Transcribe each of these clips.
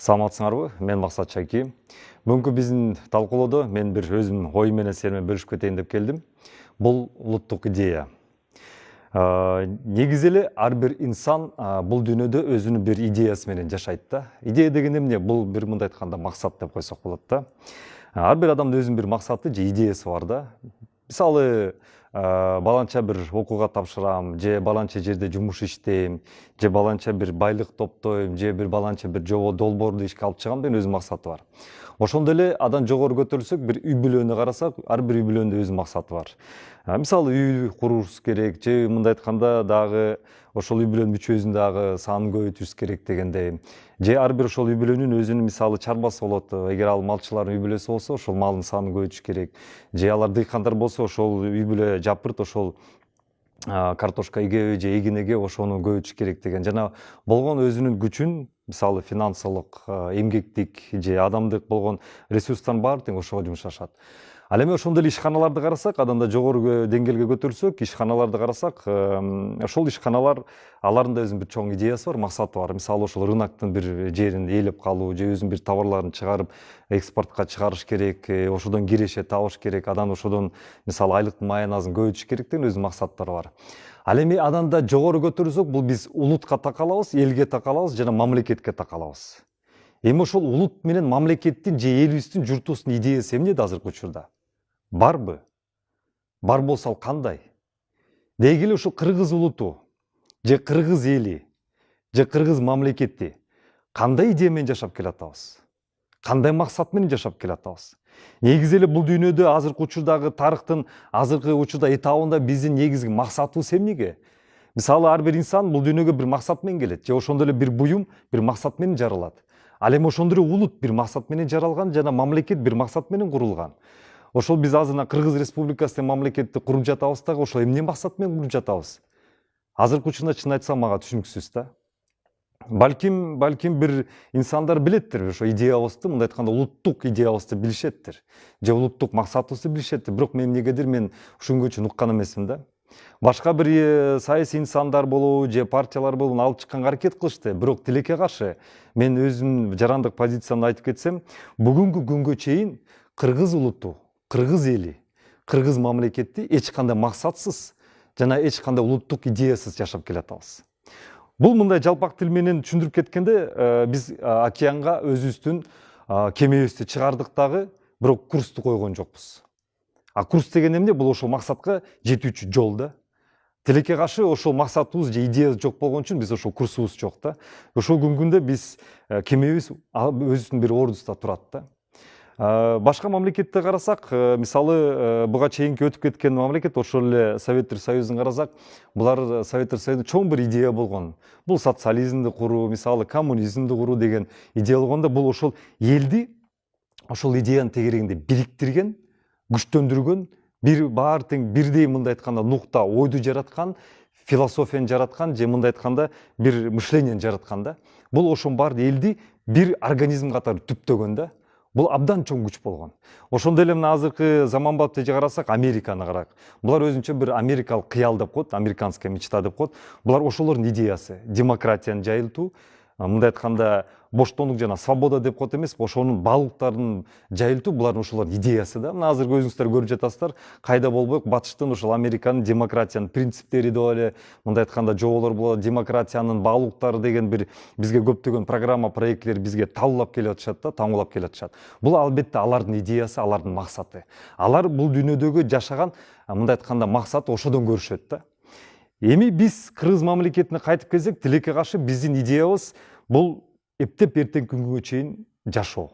Саламатсыңарбы? Мен Максат Шаки. Бүгүнкү биздин талкуулоодо мен бир өзүмдүн оюм менен сени менен бөлүшүп кетейин деп келдим. Бул улуттук идея. Негизи эле ар бир инсан бул дүйнөдө өзүнүн бир идеясы менен жашайт да. Идея деген эмне? Бул бир мындай айтканда максат деп койсок болот да. Ар бир адамдын өзүнүн бир максаты же идеясы бар да. Мисалы, баланча бир окууга тапшырам, же баланча жерде жумуш иштейм, же баланча бир байлык топтойм, же бир баланча бир жобо долбоорду ишке алып чыгам деген өзүнүн максаты бар. Ошондой эле адан жогору көтөрүлсөк, бир үй бүлөнү карасак, ар бир үй бүлөнүн өзүнүн максаты бар. Мисалы, үй курушубуз керек, же мындай айтканда дагы ошол үй бүлөнүн мүчөсүн дагы санын көбөйтүшүбүз керек дегендей. Же ар бир ошол үй бүлөнүн өзүнүн мисалы чарбасы болот. Эгер ал малчылардын үй бүлөсү болсо, ошол малдын санын көбөйтүш керек. Же алар дыйкандар болсо, ошол үй бүлө жапырт ошол картошка эгеби же эгин ошону көбөйтүш керек деген жана болгон өзүнүн күчүн, мисалы финансылык, эмгектик же адамдык болгон ресурстардын баары тең ошого жумшашат. Ал эми ошондой эле ишканаларды карасак, андан да жогору деңгээлге көтөрүлсөк, ишканаларды карасак, ошол ишканалар алардын да өзүнүн бир чоң идеясы бар, максаты бар. Мисалы, ошол рыноктун бир жерин ээлеп калуу, же өзүнүн бир товарларын чыгарып экспортко чыгарыш керек, ошодон киреше табыш керек, адан ошодон мисалы айлыктын маяназын көбөйтүш керек деген өзүнүн максаттары бар. Ал эми андан да жогору көтөрүлсөк, бул биз улутка такалабыз, элге такалабыз жана мамлекетке такалабыз. Эми ошол улут менен мамлекеттин же элибиздин, журтубуздун идеясы эмне азыркы учурда? Барбы? Бар болсо ал кандай? Деги эле ушул кыргыз улуту, же кыргыз эли, же кыргыз мамлекети кандай идея менен жашап келатабыз? Кандай максат менен жашап келатабыз? Негизи эле бул дүйнөдө азыркы учурдагы тарыхтын азыркы учурда этабында биздин негизги максатыбыз эмнеге? Мисалы, ар бир инсан бул дүйнөгө бир максат менен келет, же ошондой эле бир буюм бир максат менен жаралат. Ал эми ошондой эле улут бир максат менен жаралган жана мамлекет бир максат менен курулган. Ошол биз азыр Кыргыз Республикасы деген мамлекетти куруп жатабыз дагы ошол эмне максат менен куруп жатабыз? Азыркы учурда чын айтсам мага түшүнүксүз да. Балким бир инсандар билеттир, ошо идеябызды, мындай айтканда улуттук идеябызды билишеттир, же улуттук максатыбызды билишеттир. Бирок мен эмнегедир ошөнгө чейин уккан эмесмин да. Башка бир саясий инсандар болобу, же партиялар болобу алып чыкканга аракет кылышты. Бирок тилекке каршы мен өзүмдүн жарандык позициямды айтып кетсем, бүгүнкү күнгө чейин кыргыз улуту, кыргыз эли, кыргыз мамлекети эч кандай максатсыз жана эч кандай улуттук идеясыз жашап келатабыз. Бул мындай жалпак тил менен түшүндүрүп кеткенде, биз океанга өзүбүздүн кемебизди чыгардык дагы, бирок курсту койгон жокпуз. Курс деген эмне? Бул ошол максатка жетүүчү жол да. Тилекке каршы ошол максатыбыз же идеябыз жок болгон үчүн биз ошол курсубуз жок да. Ошол күнгүндө биз кемебиз өзүнүн бир ордусунда турат да. Башка мамлекетти карасак, мисалы, буга чейинки өтүп кеткен мамлекет, ошол эле Советтер Союзун карасак, булар Советтер Союзунда чоң бир идея болгон. Бул социализмди куруу, мисалы, коммунизмди куруу деген идея болгондо, бул ошол элди ошол идеянын тегерегинде бириктирген, күчтөндүргөн, баары тең бирдей мындай айтканда нукта ойду жараткан, философияны жараткан, же мындай айтканда бир мышленияны жараткан да. Бул ошонун баары элди бир организм катары түптөгөн да. Бул абдан чоң күч болгон. Ошондой эле мына азыркы заманбапты карасак, Американы карак. Булар өзүнчө бир америкалык кыял деп коет, американская мечта деп коет. Булар ошолордун идеясы. Демократияны жайылтуу, мындай айтканда боштондук жана свобода деп коет эмес, ошонун баалуулуктарын жайылтуу булардын ошолордун идеясы да. Мына азыр өзүңүздөр көрүп жатасыздар, кайда болбойк батыштын ошол Американын демократиянын принциптери деп эле мындай айтканда жоболор болот, демократиянын баалуулуктары деген бир бизге көптөгөн программа проекттер бизге талуулап келип атышат да, таңуулап келип атышат. Бул албетте алардын идеясы, алардын максаты. Алар бул дүйнөдөгү жашаган мындай айтканда максаты ошодон көрүшөт да. Эми биз кыргыз мамлекетине кайтып келсек, тилекке каршы биздин идеябыз бул эптеп эртеңки күнгө чейин жашоо.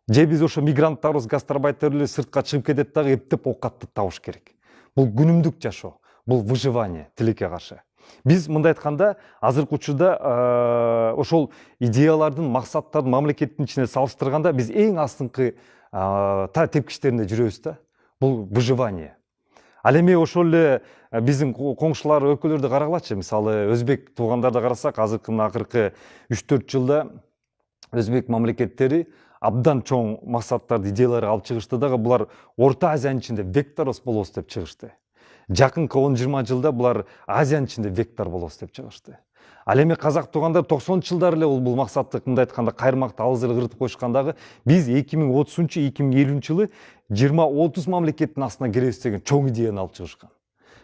Же биз ошо мигранттарыбыз, гастарбайтерлер сыртка чыгып кетет дагы эптеп оокатты табыш керек. Бул күнүмдүк жашоо, бул выживание тилекке каршы. Биз мындай айтканда азыркы учурда ошол идеялардын, максаттардын мамлекеттин ичине салыштырганда биз эң астыңкы тепкичтеринде жүрөбүз да. Бул выживание. Ал эми ошол эле биздин коңшулар өлкөлөрдү карагылачы, мисалы өзбек туугандарды карасак, азыркы акыркы 3-4 жылда өзбек мамлекеттери абдан чоң максаттарды, идеяларды алып чыгышты дагы, булар Орто Азиянын ичинде векторос болобуз деп чыгышты. Жакынкы 10-20 жылда булар Азиянын ичинде вектор болобуз деп чыгышты. Ал эми казак туугандар 90-жылдары эле бул максатты мындай айтканда кайырмакты алыс эле кырдып коюшкандагы биз 2030-2050 жылы 20-30 мамлекеттин астына киребиз деген чоң идеяны алып чыгышкан.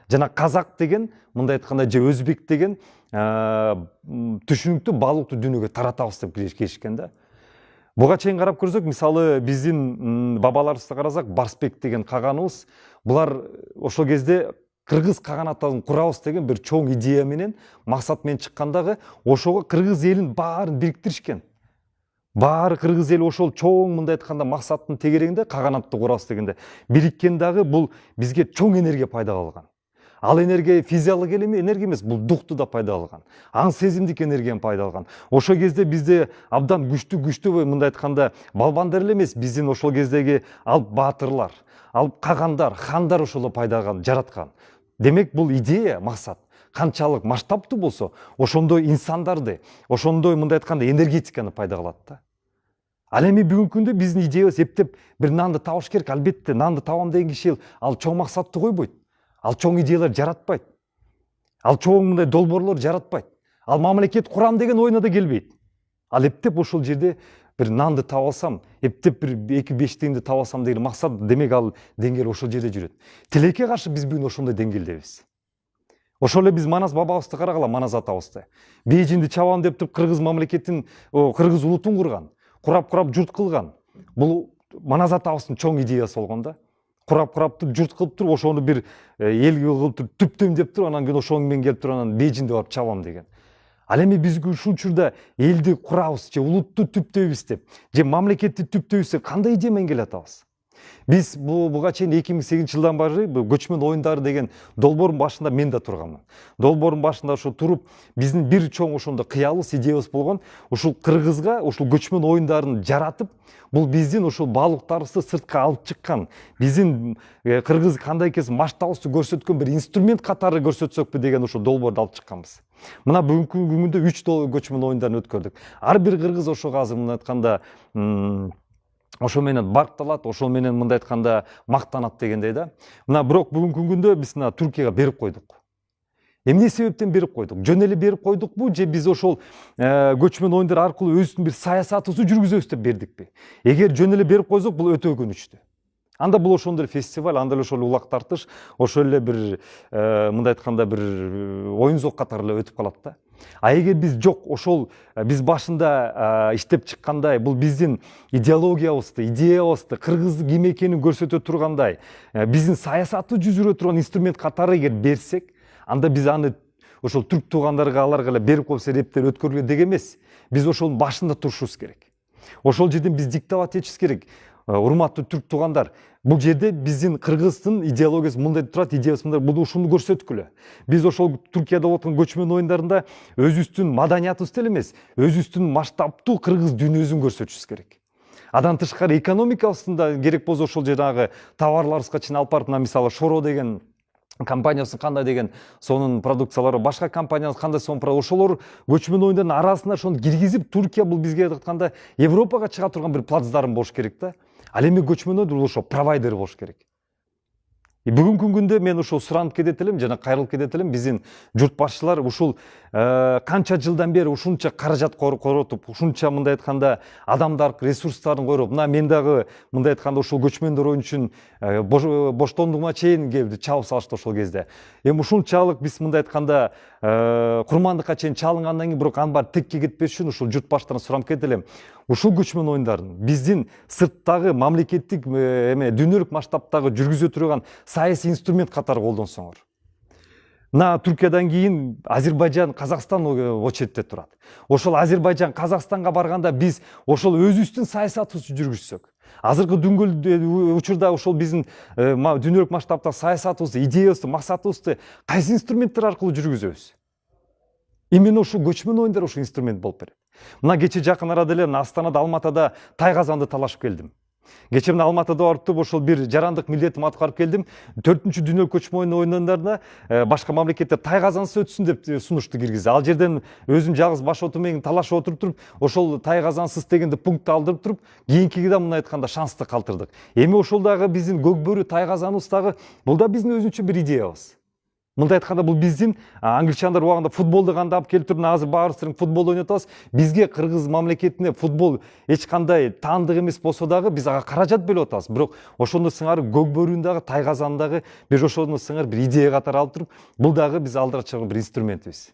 Жана казак деген мындай айтканда же өзбек деген түшүнүктүү баалыктуу дүйнөгө таратабыз деп келишкен да. Буга чейин карап көрсөк, мисалы биздин бабаларыбызды карасак, Барсбек деген каганыбыз, булар ошол кезде кыргыз каганатын курабыз деген бир чоң идея менен, максат менен чыккандагы, ошого кыргыз элин баарын бириктиришкен. Баары кыргыз эли ошол чоң мындай айтканда максаттын тегерегинде каганатты курабыз дегенде бириккен дагы бул бизге чоң энергия пайда кылган. Ал энергия физиологиялык энергия эмес, бул духту да пайда кылган. Аң сезимдик энергияны пайда кылган. Ошол кезде бизде абдан күчтүү мындай айтканда балбандар эле эмес, биздин ошол кездеги алып баатырлар, алып кагандар, хандар ошол пайда кылган, жараткан. Демек бул идея, максат канчалык масштабтуу болсо, ошондой инсандарды, ошондой мындай айтканда энергетиканы пайда кылат да. Ал эми бүгүнкү күндө биздин идеябыз эптеп бир нанды табыш керек, албетте нанды табам деген киши ал чоң максатты койбойт. Ал чоң идеялар жаратпайт. Ал чоң мындай долбоорлор жаратпайт. Ал мамлекет курам деген оюна да келбейт. Ал эптеп ошол жерде бир нанды таба алсам, эптеп бир 2-5 тиынды таба алсам деген максат, демек ал деңгээл ошол жерде жүрөт. Тилекке каршы биз бүгүн ошондой деңгээлдебиз. Ошол эле биз Манас бабабызды карагыла, Манас атабызды. Бейжиңди чабам деп туруп кыргыз мамлекетин, кыргыз улутун курган, курап журт кылган. Бул Манас атабыздын чоң идеясы болгон да. Курап туруп журт кылып туруп, ошону бир эл кылып туруп түптөйм деп туруп, анан кийин ошону менен келип туруп анан Бейжиңди барып чабам деген. Ал эми биз ушул учурда элди курабыз, же улутту түптөйбүз деп, же мамлекетти түптөйбүз деп кандай идея менен келатабыз? Биз буга чейин 2008-жылдан бери көчмөн оюндары деген долбоордун башында мен да турганмын. Долбоордун башында ошо туруп, биздин бир чоң ошондо кыялыбыз, идеябыз болгон, ушул кыргызга ушул көчмөн оюндарын жаратып, бул биздин ошол баалыктарыбызды сыртка алып чыккан, биздин кыргыз кандай экенин масштабыбызды көрсөткөн бир инструмент катары көрсөтсөкпү деген ошол долбоорду алып чыкканбыз. Мына бүгүнкү күндө 3 көчмөн оюндарын өткөрдүк. Ар бир кыргыз ошого азыр мындай айтканда ошо менен баркталат, ошол менен мындай айтканда мактанат дегендей да. Мына бирок бүгүнкү күндө биз мына Түркияга берип койдук. Эмне себептен берип койдук? Жөн эле берип койдукпу, же биз ошол көчмөн оюндар аркылуу өзүбүздүн бир саясатыбызды жүргүзөбүз деп бердикпи? Эгер жөн эле берип койсок, бул өтө өкүнүчтүү. Анда бул ошондой фестиваль, анда эле ошол улак тартыш, ошол эле бир мындай айтканда бир оюн зок катары эле өтүп калат да. А эгер биз жок, ошол биз башында иштеп чыккандай, бул биздин идеологиябызды, идеябызды, кыргыздын ким экенин көрсөтө тургандай, биздин саясатты жүзүрө турган инструмент катары эгер берсек, анда биз аны ошол түрк туугандарга аларга эле берип коюп эрептер өткөргүлө деги эмес. Биз ошонун башында турушубуз керек. Ошол жерден биз диктовать этишибиз керек. Урматтуу түрк туугандар, бул жерде биздин кыргыздын идеологиясы мындай турат, идеясы мындай, бул ушуну көрсөткүлө. Биз ошол Түркияда болуп аткан көчмөн оюндарында өзүбүздүн маданиятыбызды эле эмес, өзүбүздүн масштабтуу кыргыз дүйнөсүн көрсөтүшүбүз керек. Адан тышкары экономикабыздын да керек болсо ошол жанагы товарларыбызга чейин алып барып, мисалы Шоро деген компаниясы кандай деген сонун продукциялары, башка компаниялар кандай сонун, ошолор көчмөн оюндардын арасына ошону киргизип, Түркия бул бизге айтканда Европага чыга турган бир плацдарм болуш керек да. Ал эми көчмөн оюндар ошо провайдер болуш керек. Бүгүнкү күндө мен ушул суранып кетет элем, жана кайрылып кетет элем, биздин журт башчылар ушул канча жылдан бери ушунча каражат коротуп, ушунча мындай айтканда адамдар ресурстарын койроп, мына мен дагы мындай айтканда ушул көчмөндөр оюн үчүн боштондугума чейин келди, чабып салышты ошол кезде. Эми ушунчалык биз мындай айтканда курмандыкка чейин чалынгандан кийин, бирок анын баары текке кетпеш үчүн ушул журт башчылардан суранып кетет элем. Ушул көчмөн оюндарын биздин сырттагы мамлекеттик дүйнөлүк масштабтагы жүргүзө турган саясий инструмент катары колдонсоңор. Мына Түркиядан кийин Азербайжан, Казакстан очередте турат. Ошол Азербайжан, Казакстанга барганда биз ошол өзүбүздүн саясатыбызды жүргүзсөк, азыркы учурда ошол биздин дүйнөлүк масштабтагы саясатыбызды, идеябызды, максатыбызды кайсы инструменттер аркылуу жүргүзөбүз? Именно ушул көчмөн оюндар ушул инструмент болуп берет. Мына кече жакын арада эле Астанада, Алматада тайгазанды талашып келдим. Кече мына Алматада барып туруп ошол бир жарандык милдетимди аткарып келдим. 4-чү дүйнөлүк көчмөн оюндарында башка мамлекеттер тайгазансыз өтсүн деп сунушту киргизди. Ал жерден өзүм жалгыз баш оту менен талашып отуруп туруп, ошол тайгазансыз дегенде пунктты алдырып туруп, кийинкиге да мындай айтканда шансты калтырдык. Эми ошол дагы биздин көк бөрү тайгазаныбыз дагы, бул да биздин өзүнчө бир идеябыз. Мындай айтканда бул биздин англичандар убагында футболду кандай алып келип туруп азыр баарыбыз футбол ойноп атабыз. Бизге кыргыз мамлекетине футбол эч кандай таандык эмес болсо дагы биз ага каражат бөлүп атабыз. Бирок ошондо сыңары көк бөрүндагы тайгазандагы бир ошондо сыңар бир идея катары алып туруп, бул дагы биз алдыра чыгып бир инструментибиз.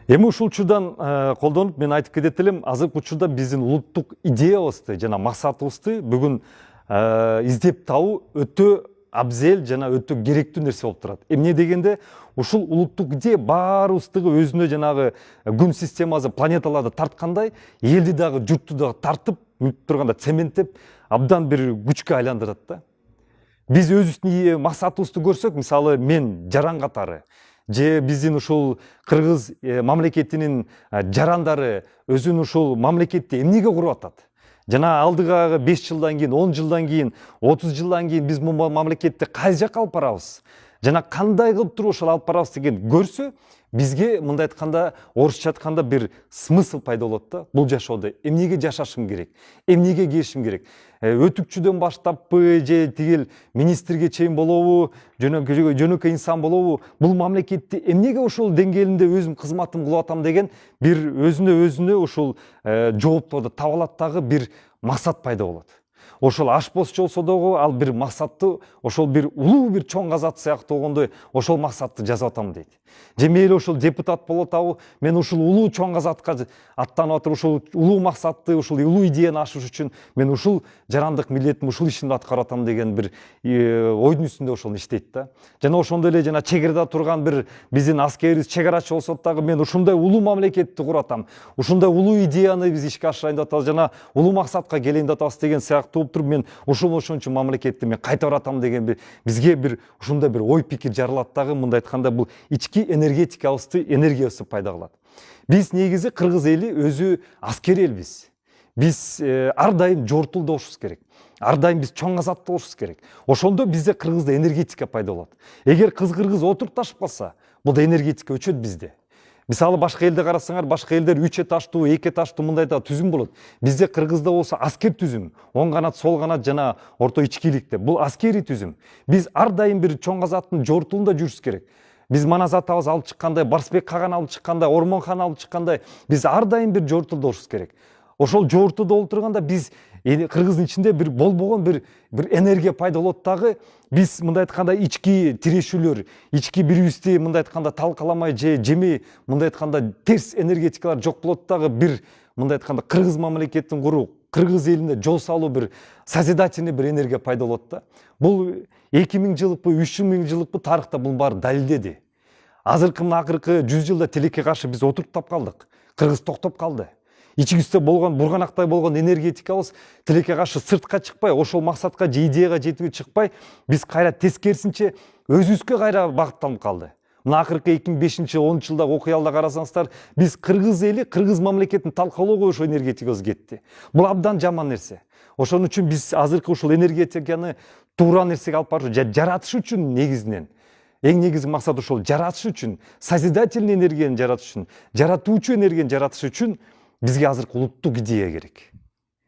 Эми ушул учурдан колдонуп мен айтып кетет элем, азыркы учурда биздин улуттук идеябызды жана максатыбызды бүгүн издеп табуу өтө абзел жана өтө керектүү нерсе болуп турат. Эмне дегенде, ушул улуттук идея баарыбыздыгы өзүнө жанагы күн системасы, планеталарды тарткандай, элди дагы, журтту дагы тартып, мынтип турганда цементтеп, абдан бир күчкө айландырат да. Биз өзүбүздүн максатыбызды көрсөк, мисалы мен жаран катары, же биздин ушул кыргыз мамлекетинин жарандары өзүнүн ушул мамлекетти эмнеге куруп атат? Жана алдыгы 5 жылдан кийин, 10 жылдан кийин, 30 жылдан кийин биз бул мамлекетти кайсы жакка алып барабыз? Жана кандай кылып туруп ошол алып барабыз деген көрсө, бизге мындай айтканда, орусча айтканда бир смысл пайда болот да. Бул жашоодо эмнеге жашашым керек? Эмнеге кешим керек? Өтүкчүдөн баштаппы, же тигил министрге чейин болобу, жөнөкөй инсан болобу? Бул мамлекетти эмнеге ошол деңгээлинде өзүм кызматым кылып атам деген бир өзүнө ушул жоопторду таба алат дагы бир максат пайда болот. Ошол ашпозчу болсо дагы ал бир максатты, ошол бир улуу бир чоң казат сыяктуу болгондой ошол максатты жазып атам дейт. Же мейли ошол депутат болуп атабы, мен ушул улуу чоң казатка аттанып атып, ушул улуу максатты, ушул улуу идеяны ашыш үчүн мен ушул жарандык милдетим, ушул ишимди аткарып атам деген бир ойдун үстүндө ошол иштейт да. Жана ошондой эле жана чек арада турган бир биздин аскерибиз чек арачы болсо дагы мен ушундай улуу мамлекетти куруп атам, ушундай улуу идеяны биз ишке ашырайын деп атабыз, жана улуу максатка келейин деп атабыз деген сыяктуу болуп туруп, мен ошончо мамлекетти мен кайтарып атам деген бизге бир ушундай бир ой пикир жаралат дагы. Мындай айтканда бул ички энергетикабызды, энергиябызды пайда кылат. Биз негизи кыргыз эли өзү аскер элбиз. Биз ар дайым жортулду болушубуз керек. Ар дайым биз чоң казаттуу болушубуз керек. Ошондо бизде кыргызда энергетика пайда болот. Эгер кыргыз отурукташып калса, бул да энергетика өчөт бизде. Мисалы башка элде карасаңар, башка элдер 3 этаждуу, 2 этаждуу мындай да түзүм болот. Бизде кыргызда болсо аскер түзүм, оң канат, сол канат жана орто ичкиликте. Бул аскери түзүм. Биз ар дайым бир чоң казаттын жортулунда жүрүшүбүз керек. Биз Манас атабыз алып чыккандай, Барсбек Каган алып чыккандай, Ормон-хан алып чыккандай, биз ар дайым бир жортулда болушубуз керек. Ошол жортулда болуп турганда биз кыргыздын ичинде бир болбогон бир энергия пайда болот дагы. Биз мындай айтканда ички тирешүүлөр, ички бирибизди мындай айтканда талкаламай же жемей, мындай айтканда терс энергетикалар жок болот дагы. Бир мындай айтканда кыргыз мамлекетин куруу, кыргыз элине жол салуу, бир созидательный бир энергия пайда болот да. Бул 2000 жылыкпы, 3000 жылыкпы тарыхта бул баары далилдеди. Азыркы акыркы 100 жылда тилекке каршы биз отуруктап калдык. Кыргыз токтоп калды. Ичигибизде болгон бурганактай болгон энергетикабыз тилекке каршы сыртка чыкпай, ошол максатка же идеяга жетүүгө чыкпай, биз кайра тескерисинче өзүбүзгө кайра багыттанып калды. Мына акыркы 2005-10 жылдагы окуяларды карасаңыздар, биз кыргыз эли, кыргыз мамлекетин талкалоого ошо энергетикабыз кетти. Бул абдан жаман нерсе. Ошон үчүн биз азыркы ушул энергетиканы туура нерсеге алып барыш, жаратыш үчүн негизинен эң негизги максат ошол жаратыш үчүн, созидательный энергияны жаратыш үчүн, жаратуучу энергияны жаратыш үчүн бизге азыркы улуттук идея керек.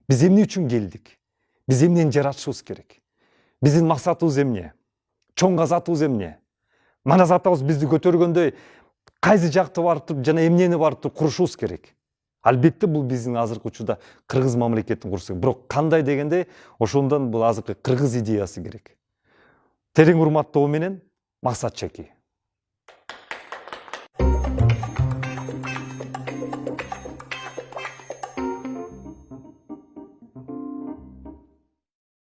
Биз эмне үчүн келдик? Биз эмнени жаратышыбыз керек? Биздин максатыбыз эмне? Чоң казатыбыз эмне? Манас атабыз бизди көтөргөндөй кайсы жакты барып туруп жана эмнени барып туруп курушубуз керек? Албетте бул биздин азыркы учурда кыргыз мамлекетин курсак, бирок кандай дегенде ошондон бул азыркы кыргыз идеясы керек. Терең урматтоо менен Максат Чеки.